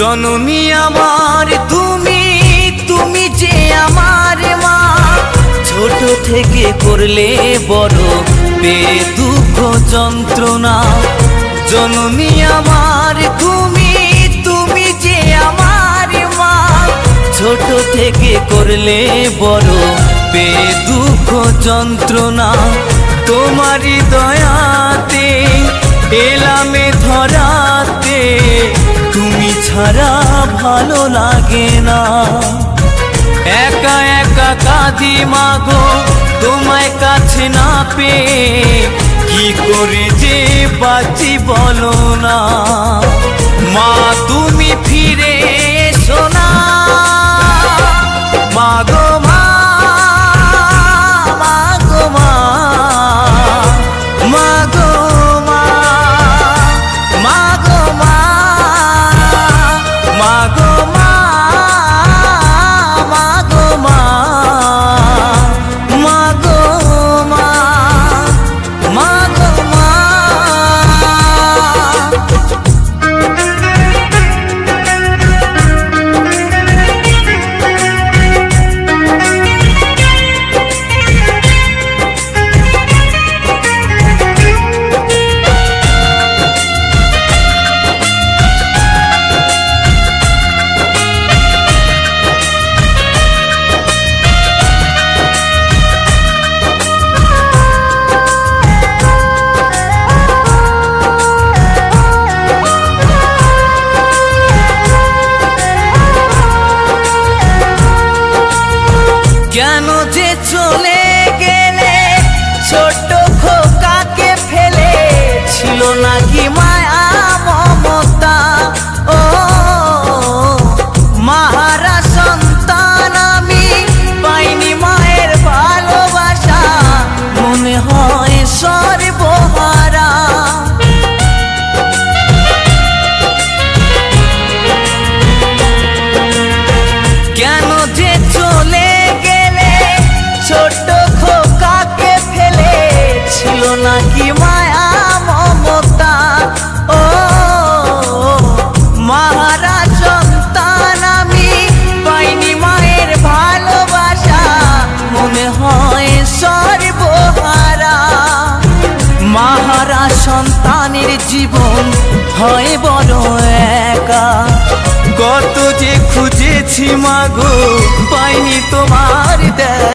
जननी आमार तुमी तुमी जे आमार मा छोट थेके करले बड़ो बेदुख যন্ত্রণা जननी आमार तुमी तुमी जे आमार मा छोट थेके करले बड़ो बेदुख যন্ত্রণা তোমারি দয়াতে এলামে ধরাতে তুমি ছাড়া ভালো লাগে না একা একা কাঁদি মাগো তোমায় কাছে না পেয়ে কি করে যে বাঁচি বলো না মা তুমি ফিরে এসো না মাগো মা মাগো মা মাগো মা মাগো মা মাগো মা মাগো মা মাগো মা মাগো মা কেন যে চলে গেলে ছোট খোকাকে ফেলে ছিল নাকি মায়া মমতা ও মাহারা সন্তান আমি পাইনি মায়ের ভালোবাসা মনে হয় সর্বহারা কেন যে চলে ছোট খোকাকে ফেলে ছিল নাকি মায়া মমতা ও মাহারা সন্তান আমি পাইনি মায়ের ভালোবাসা মনে হয় সর্বহারা মাহারা সন্তানের জীবন হয় বড় একা কত যে খুঁজেছি মাগো পাইনি তোমার দেখা